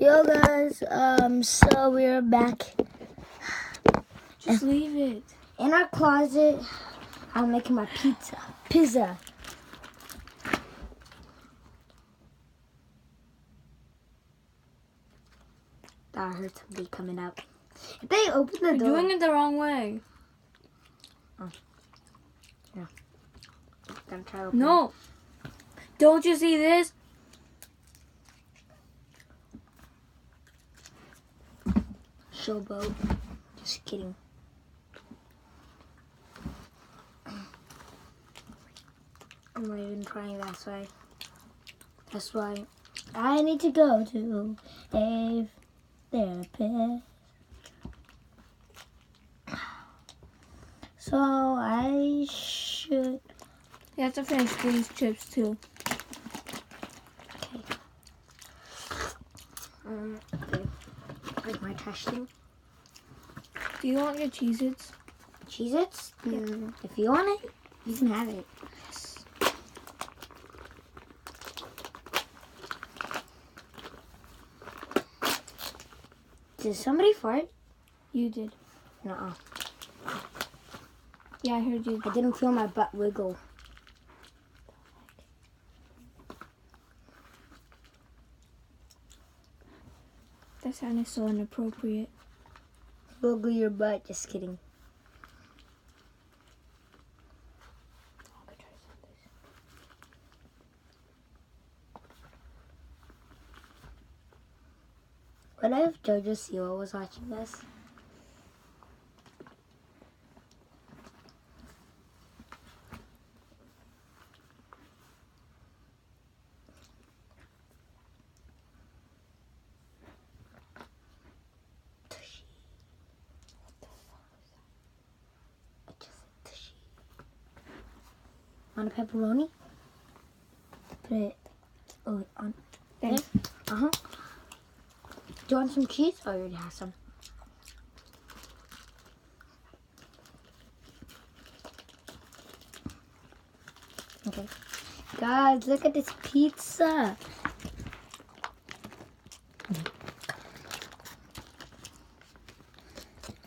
Yo guys, so we're back Just leave it. in our closet. I'm making my pizza. That heard somebody coming out. If they open the You're door, doing it the wrong way. gonna try to open No. Don't you see this? Showboat. Just kidding. I'm not even trying that side. That's why I need to go to a therapist. So I should. You have to finish these chips too. Okay. Like my trash thing. Do you want your Cheez-Its? Cheez-Its? If you want it, you can have it. Yes. Did somebody fart? You did. No. Yeah, I heard you. I didn't feel my butt wiggle. That sounded so inappropriate. Wiggle your butt. Just kidding. What if Jojo Siwa was watching this? Tushy. What the fuck was that? I just said tushy. Want a pepperoni? Put it on there. Thanks. Do you want some cheese? Oh, you already have some. Okay. Guys, look at this pizza.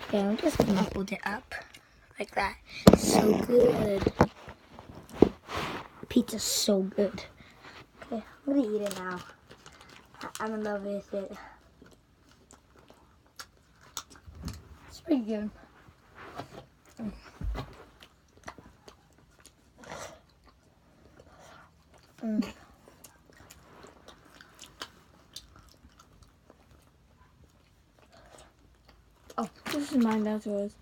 Okay, I'm just gonna hold it up like that. So good. Pizza's so good. Okay, I'm gonna eat it now. I'm in love with it. It's pretty good. Oh, this is mine. That's yours.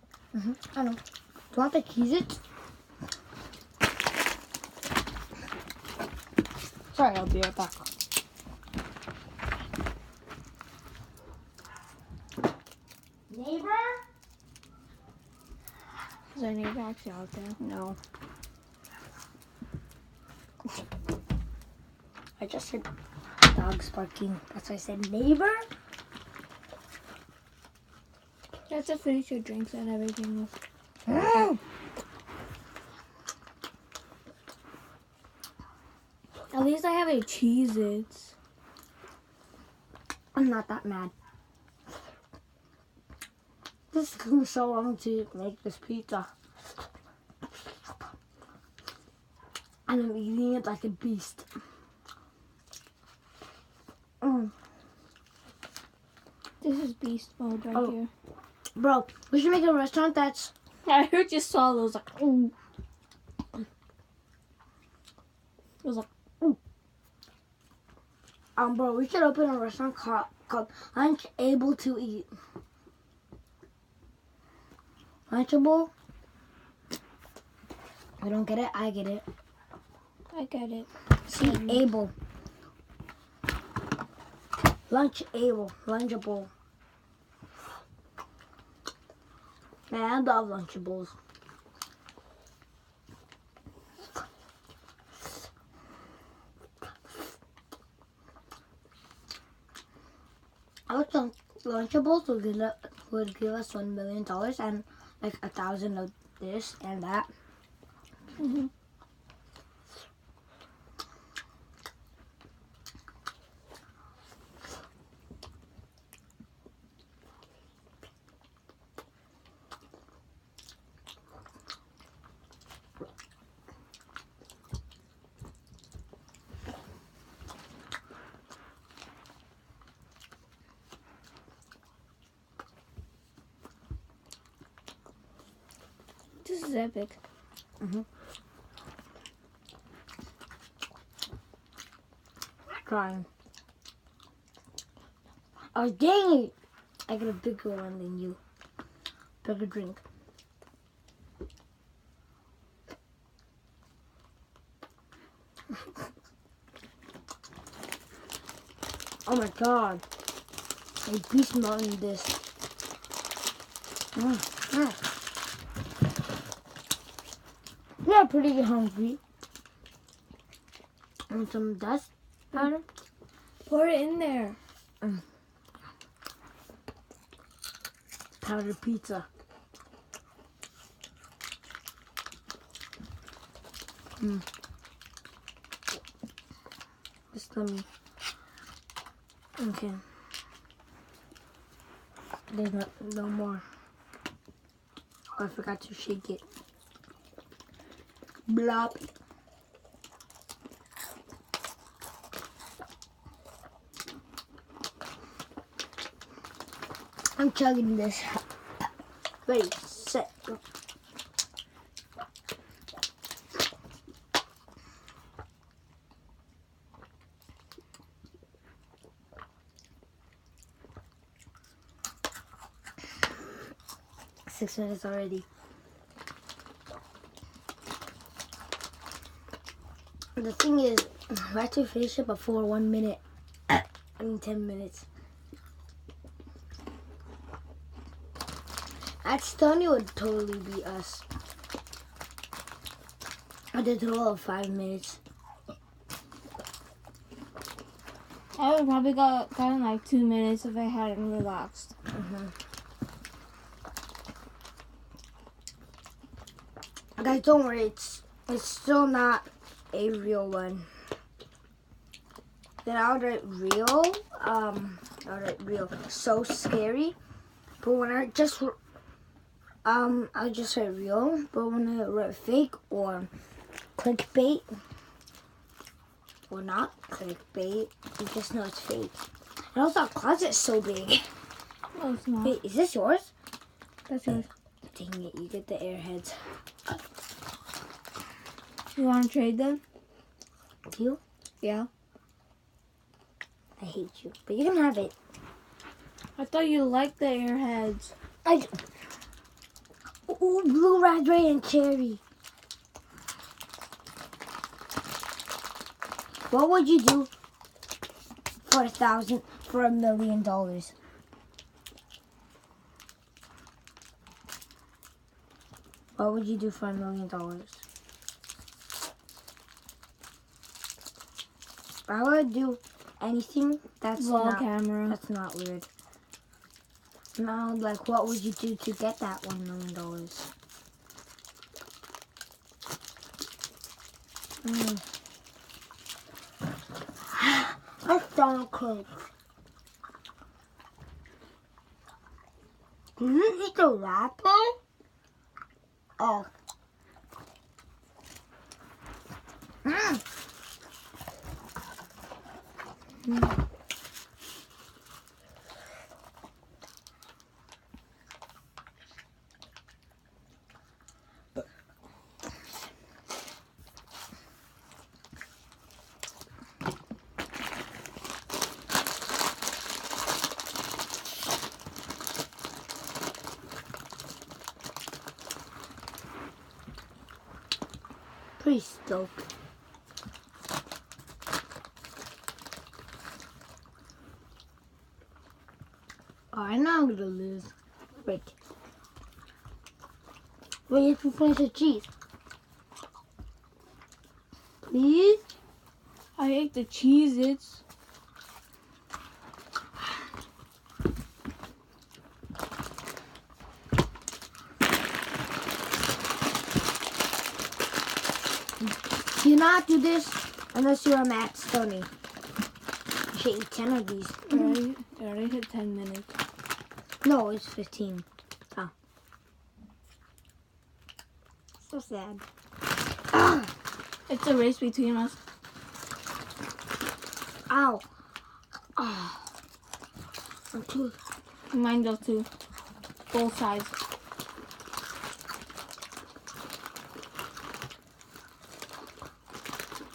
I know. Do you want the Cheez-Its? Sorry, I'll be right back. Neighbor? Is our neighbor actually out there? No. I just heard dogs barking. That's why I said neighbor. You have to finish your drinks and everything. At least I have a Cheez-Its. I'm not that mad. This took me so long to make this pizza. And I'm eating it like a beast. This is beast mode right here. Bro, we should make a restaurant that's... I heard you swallow. It was like, ooh. It was like, bro, we should open a restaurant called Lunch Able to Eat. Lunchable? I don't get it. I get it. I get it. See, able. Lunch able. Lunchable. Man, I love Lunchables. I would think Lunchables would give us $1 million and like 1,000 of this and that. Mm-hmm. is epic. Trying. Oh, dang it! I got a bigger one than you. Bigger drink. Oh my god. I beast mountain this. Yeah, pretty hungry. And some dust powder. Pour it in there. Powder pizza. Just let me. Okay. There's no more. Oh, I forgot to shake it. Blop. I'm chugging this. Ready, set, go. Six minutes already. The thing is, I have to finish it before 1 minute. 10 minutes. At Stony would totally be us. At a total of 5 minutes. I would probably gotten like 2 minutes if I hadn't relaxed. Guys, don't worry. It's still not a real one. Then I would write real. I would write real. So scary. But when I just I just write real. But when I write fake or clickbait or not clickbait, you just know it's fake. And also, our closet's so big. No, it's not. Wait, is this yours? That's yours. Dang it, you get the airheads. You want to trade them? Do you? Yeah. I hate you, but you can have it. I thought you liked the airheads. Ooh, blue raspberry and cherry. What would you do for $1 million? What would you do for $1 million? I would do anything that's camera. That's not weird. Now, like, what would you do to get that $1 million? That's Donald Cake. Did you eat the wrapper? Oh. Pretty stoked. Oh, I know I'm gonna lose. Wait. Wait, you have to finish the cheese. Please? I ate the Cheez-Its. Do you not do this unless you're a Matt Stoney? You should eat 10 of these. It already hit 10 minutes. No, it's 15. Oh. So sad. It's a race between us. Ow. Oh. I'm too. Mine does too. Both sides.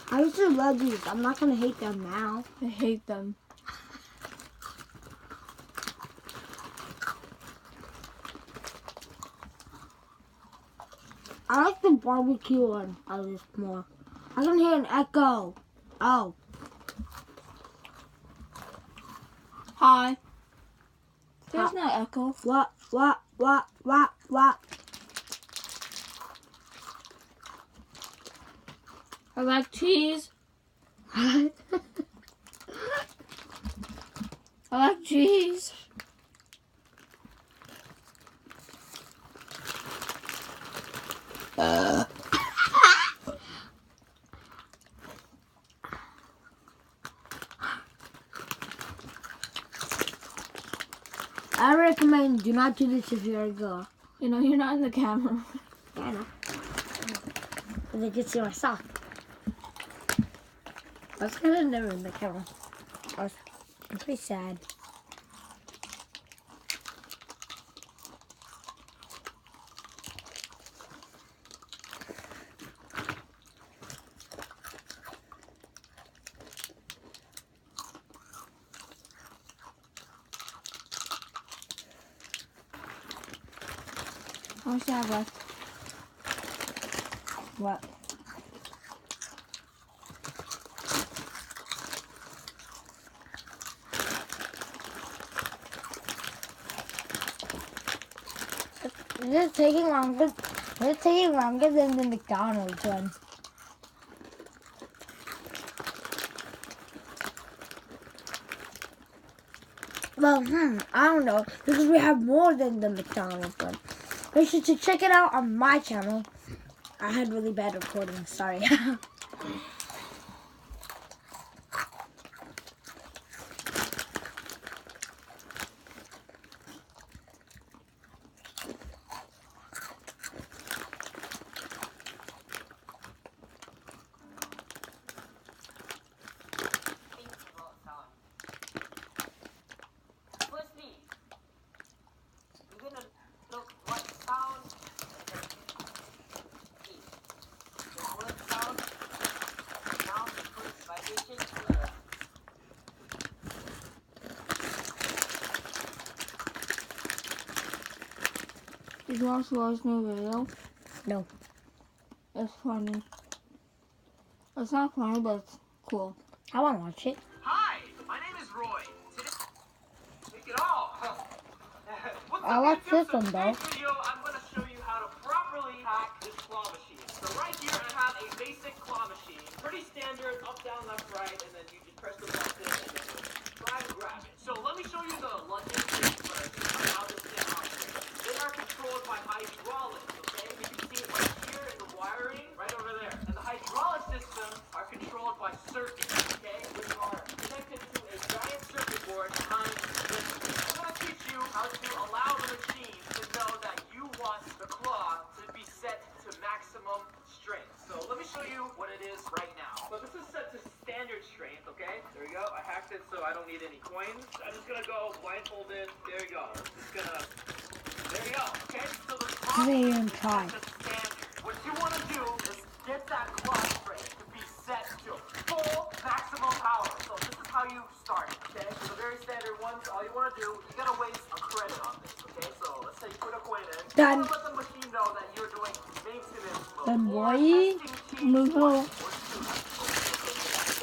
I used to love these. I'm not gonna hate them now. I hate them. I like the barbecue one at least more. I can hear an echo. Oh. Hi. There's no echo. What? I like cheese. I like cheese. I recommend do not do this if you're a girl. You know, you're not in the camera. Yeah, I know. But they can see my sock. I was kind of never in the camera. I'm pretty sad. How much do I have left? What? This is taking longer. It's taking longer than the McDonald's one. Well, I don't know because we have more than the McDonald's one. Make sure to check it out on my channel. I had really bad recording. Sorry. Did you watch Roy's new video? No. It's funny. It's not funny, but it's cool. I want to watch it. Hi, my name is Roy. Today, take it all. I like this one though. In today's video, I'm going to show you how to properly hack this claw machine. So right here, I have a basic claw machine. Pretty standard, up, down, left, right, and then you just press the button and then try to grab it. So let me show you the logistics first of how this thing operates. They are controlled by hydraulics, okay? You can see it right here in the wiring, right over there. And the hydraulic systems are controlled by circuits, okay? Which are connected to a giant circuit board behind this. I'm going to teach you how to allow the machine to know that you want the claw to be set to maximum strength. So let me show you what it is right now. So this is set to standard strength, okay? There you go. I hacked it so I don't need any coins. I'm just going to go blindfolded. There you go. Just going to... There you go. Okay, so the claw They even try. is the standard. What you want to do is get that claw strength to be set to full maximum power. So this is how you start, okay? So the very standard ones, all you want to do, you got to waste a credit on this, okay? So let's say you put a coin in. Done. You want to let the machine know that you're doing maintenance mode. Done, or boy. testing Move T1 on. or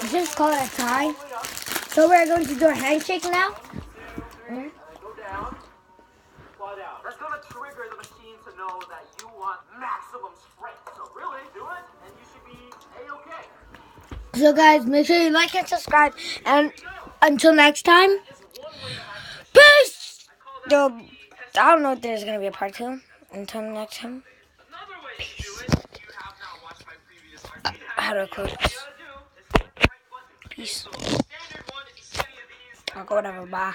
2. Just call it a tie. All the way up, So we're going to do a handshake now. 1, 2, 3, and then go down. Claw down. That's going to trigger the machine to know that you want maximum strength. So really, do it, and you should be A-okay. So guys, make sure you like and subscribe. And until next time, peace. Yo, I don't know if there's gonna be a part 2. Until next time, Another way to do it, if you have not watched my previous arcade hack, how to record all you this. gotta do is hit the right button. Peace. So standard one, if you see any of these, I'll go whatever. Bye.